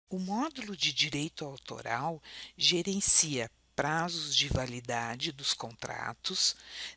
O módulo de direito autoral gerencia prazos de validade dos contratos,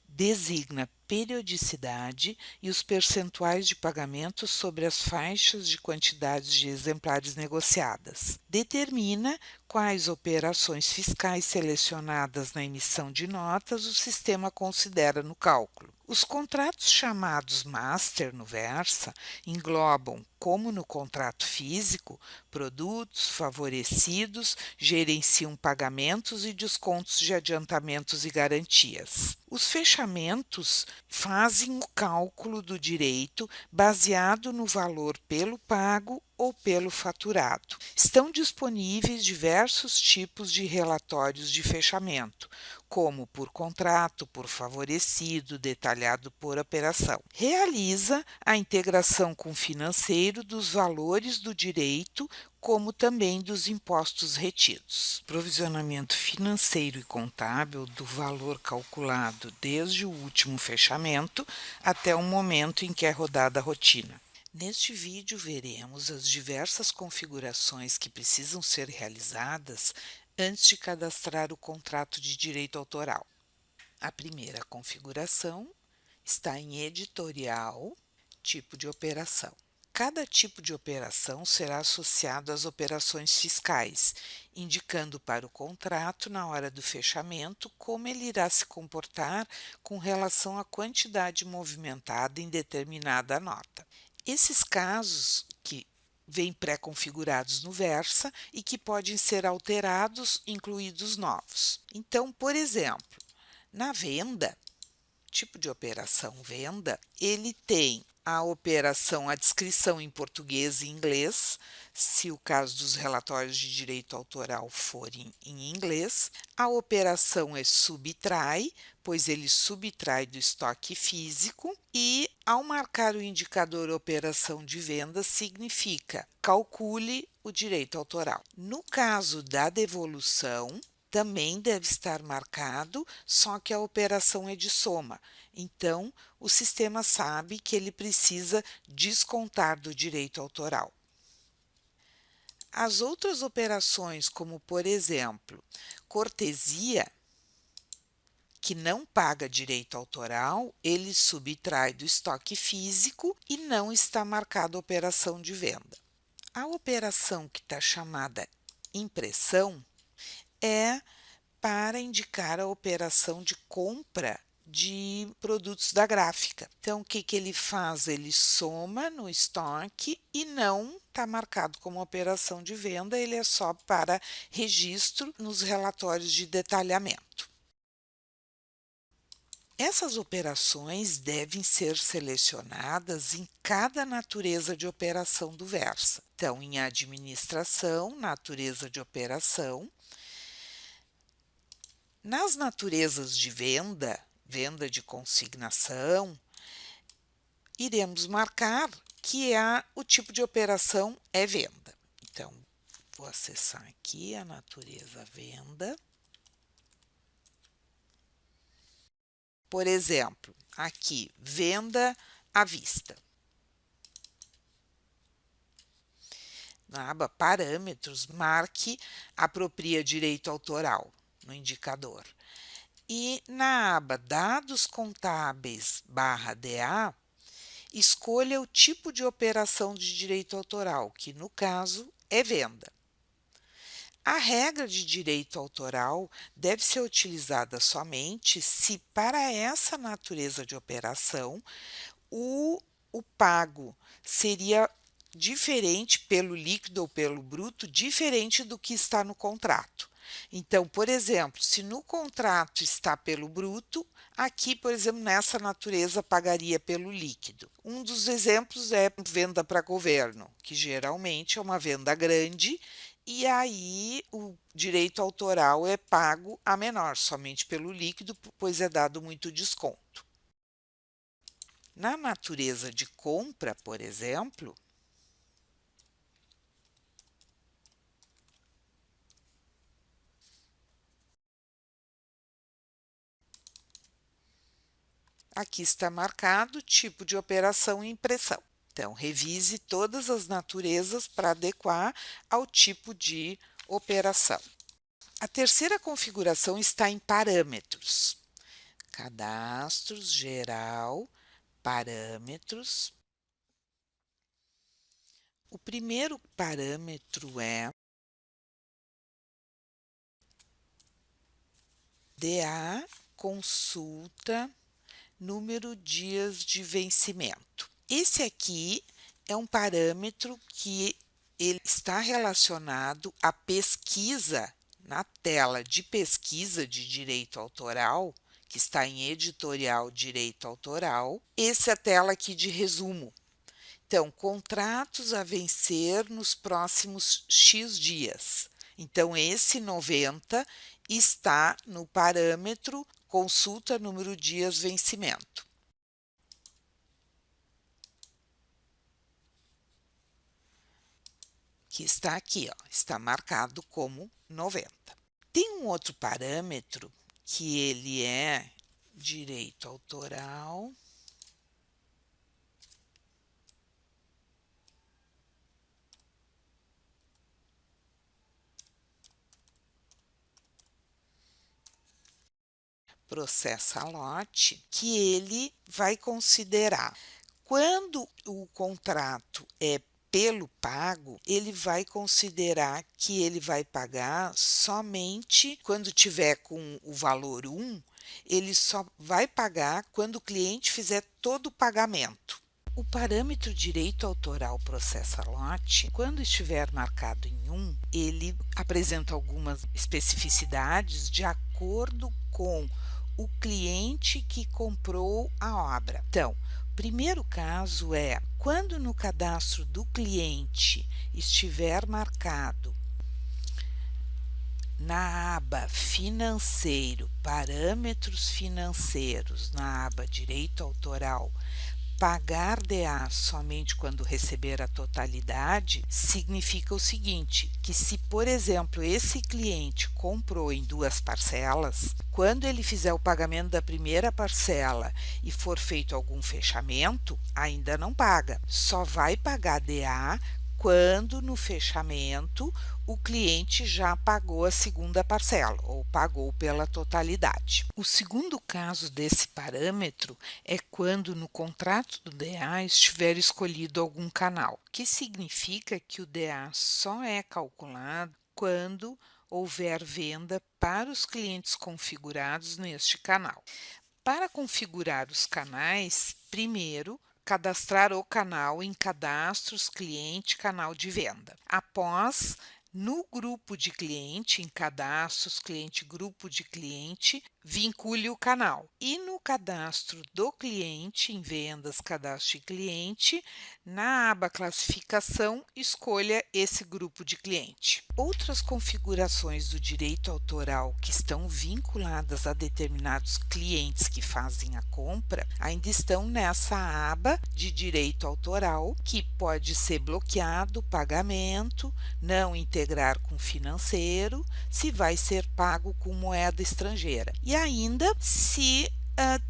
designa periodicidade e os percentuais de pagamento sobre as faixas de quantidades de exemplares negociadas. Determina quais operações fiscais selecionadas na emissão de notas o sistema considera no cálculo. Os contratos chamados master no Versa englobam, como no contrato físico, produtos favorecidos, gerenciam pagamentos e descontos de adiantamentos e garantias. Os fechamentos fazem o cálculo do direito baseado no valor pelo pago ou pelo faturado. Estão disponíveis diversos tipos de relatórios de fechamento, como por contrato, por favorecido, detalhado por operação. Realiza a integração com o financeiro dos valores do direito, como também dos impostos retidos. Provisionamento financeiro e contábil do valor calculado desde o último fechamento até o momento em que é rodada a rotina. Neste vídeo, veremos as diversas configurações que precisam ser realizadas antes de cadastrar o contrato de direito autoral. A primeira configuração está em editorial, tipo de operação. Cada tipo de operação será associado às operações fiscais, indicando para o contrato, na hora do fechamento, como ele irá se comportar com relação à quantidade movimentada em determinada nota. Esses casos que vêm pré-configurados no Versa e que podem ser alterados, incluídos novos. Então, por exemplo, na venda, tipo de operação venda, ele tem a descrição em português e inglês, se o caso dos relatórios de direito autoral forem em inglês. A operação é subtrai, pois ele subtrai do estoque físico, e ao marcar o indicador operação de venda, significa calcule o direito autoral. No caso da devolução, também deve estar marcado, só que a operação é de soma. Então, o sistema sabe que ele precisa descontar do direito autoral. As outras operações, como por exemplo, cortesia, que não paga direito autoral, ele subtrai do estoque físico e não está marcada a operação de venda. A operação que está chamada impressão é para indicar a operação de compra de produtos da gráfica. Então, o que ele faz? Ele soma no estoque e não está marcado como operação de venda, ele é só para registro nos relatórios de detalhamento. Essas operações devem ser selecionadas em cada natureza de operação do Versa. Então, em administração, natureza de operação. Nas naturezas de venda, venda de consignação, iremos marcar que o tipo de operação é venda. Então, vou acessar aqui a natureza venda. Por exemplo, aqui, venda à vista. Na aba Parâmetros, marque Apropria direito autoral no indicador. E na aba Dados contábeis /DA, escolha o tipo de operação de direito autoral, que no caso é venda. A regra de direito autoral deve ser utilizada somente se, para essa natureza de operação, o pago seria diferente pelo líquido ou pelo bruto, diferente do que está no contrato. Então, por exemplo, se no contrato está pelo bruto, aqui, por exemplo, nessa natureza pagaria pelo líquido. Um dos exemplos é venda para governo, que geralmente é uma venda grande, e aí o direito autoral é pago a menor, somente pelo líquido, pois é dado muito desconto. Na natureza de compra, por exemplo, aqui está marcado tipo de operação e impressão. Então, revise todas as naturezas para adequar ao tipo de operação. A terceira configuração está em parâmetros. Cadastros, geral, parâmetros. O primeiro parâmetro é DA, consulta, número dias de vencimento. Esse aqui é um parâmetro que ele está relacionado à pesquisa na tela de pesquisa de direito autoral, que está em editorial direito autoral. Essa é a tela aqui de resumo. Então, contratos a vencer nos próximos X dias. Então, esse 90 está no parâmetro consulta número dias vencimento. Que está aqui, ó, está marcado como 90. Tem um outro parâmetro que ele é direito autoral. Processa lote, que ele vai considerar quando o contrato é pelo pago, ele vai considerar que ele vai pagar somente quando tiver com o valor 1, ele só vai pagar quando o cliente fizer todo o pagamento. O parâmetro direito autoral processa lote, quando estiver marcado em 1, ele apresenta algumas especificidades de acordo com o cliente que comprou a obra. Então, o primeiro caso é quando no cadastro do cliente estiver marcado na aba financeiro, parâmetros financeiros, na aba direito autoral, pagar DA somente quando receber a totalidade, significa o seguinte, que se, por exemplo, esse cliente comprou em 2 parcelas, quando ele fizer o pagamento da primeira parcela e for feito algum fechamento, ainda não paga. Só vai pagar DA quando no fechamento o cliente já pagou a segunda parcela ou pagou pela totalidade. O segundo caso desse parâmetro é quando no contrato do DA estiver escolhido algum canal, que significa que o DA só é calculado quando houver venda para os clientes configurados neste canal. Para configurar os canais, primeiro, cadastrar o canal em cadastros, cliente, canal de venda. Após, no grupo de cliente, em cadastros, cliente, grupo de cliente, vincule o canal. E no cadastro do cliente, em vendas, cadastro de cliente, na aba classificação, escolha esse grupo de cliente. Outras configurações do direito autoral que estão vinculadas a determinados clientes que fazem a compra ainda estão nessa aba de direito autoral, que pode ser bloqueado o pagamento, não integrar com financeiro, se vai ser pago com moeda estrangeira. E ainda se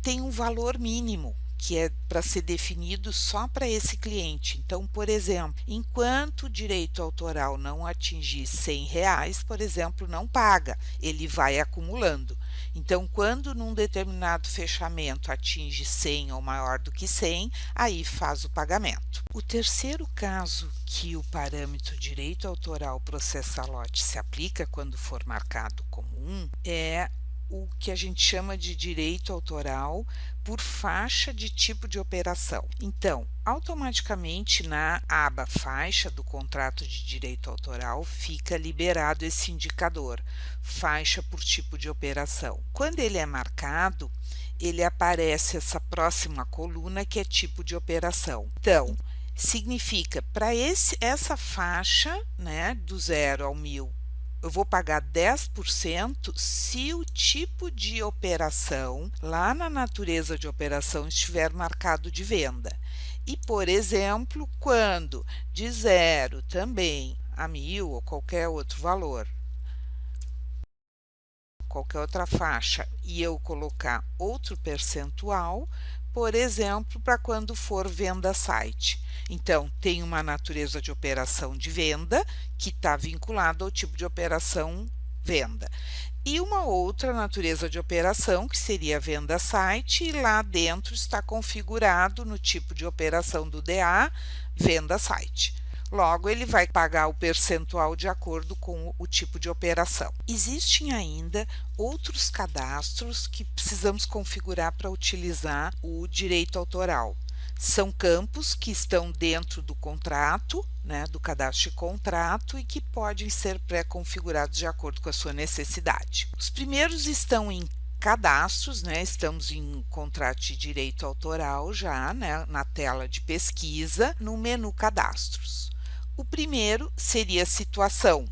tem um valor mínimo, que é para ser definido só para esse cliente. Então, por exemplo, enquanto o direito autoral não atingir R$100, por exemplo, não paga, ele vai acumulando. Então, quando num determinado fechamento atinge 100 ou maior do que 100, aí faz o pagamento. O terceiro caso que o parâmetro direito autoral processa lote se aplica quando for marcado como 1 é o que a gente chama de direito autoral por faixa de tipo de operação. Então, automaticamente na aba faixa do contrato de direito autoral fica liberado esse indicador, faixa por tipo de operação. Quando ele é marcado, ele aparece essa próxima coluna que é tipo de operação. Então, significa para essa faixa, né, do 0 ao 1000, eu vou pagar 10% se o tipo de operação, lá na natureza de operação, estiver marcado de venda. E, por exemplo, quando de 0 também a 1000 ou qualquer outro valor, qualquer outra faixa, e eu colocar outro percentual, por exemplo, para quando for venda site. Então, tem uma natureza de operação de venda que está vinculada ao tipo de operação venda. E uma outra natureza de operação, que seria a venda site, e lá dentro está configurado no tipo de operação do DA, venda site. Logo, ele vai pagar o percentual de acordo com o tipo de operação. Existem ainda outros cadastros que precisamos configurar para utilizar o direito autoral. São campos que estão dentro do contrato, do cadastro de contrato, e que podem ser pré-configurados de acordo com a sua necessidade. Os primeiros estão em cadastros, estamos em contrato de direito autoral já, na tela de pesquisa, no menu cadastros. O primeiro seria a situação,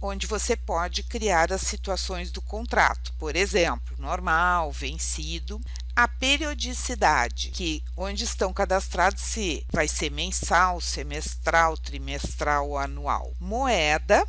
onde você pode criar as situações do contrato, por exemplo, normal, vencido. A periodicidade, onde estão cadastrados se vai ser mensal, semestral, trimestral ou anual. Moeda,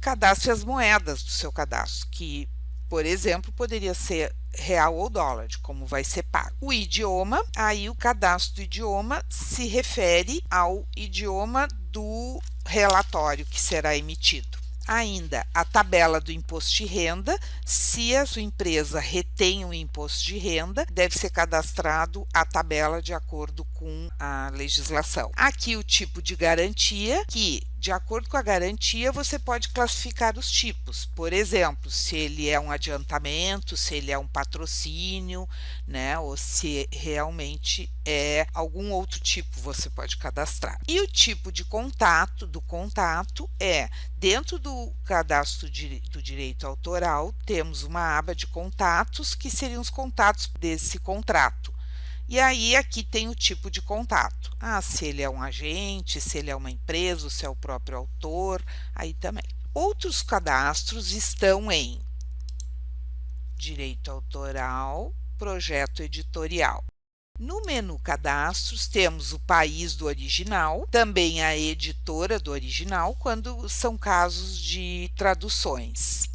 cadastre as moedas do seu cadastro, que, por exemplo, poderia ser real ou dólar, como vai ser pago. O idioma, aí o cadastro do idioma se refere ao idioma do relatório que será emitido. Ainda a tabela do imposto de renda, se a sua empresa retém o imposto de renda, deve ser cadastrado a tabela de acordo com a legislação. Aqui o tipo de garantia, que de acordo com a garantia você pode classificar os tipos, por exemplo, se ele é um adiantamento, se ele é um patrocínio, ou se realmente é algum outro tipo você pode cadastrar. E o tipo de contato é, dentro do cadastro do direito autoral, temos uma aba de contatos, que seriam os contatos desse contrato. E aí aqui tem o tipo de contato. Se ele é um agente, se ele é uma empresa, se é o próprio autor, aí também. Outros cadastros estão em direito autoral, projeto editorial. No menu cadastros temos o país do original, também a editora do original, quando são casos de traduções.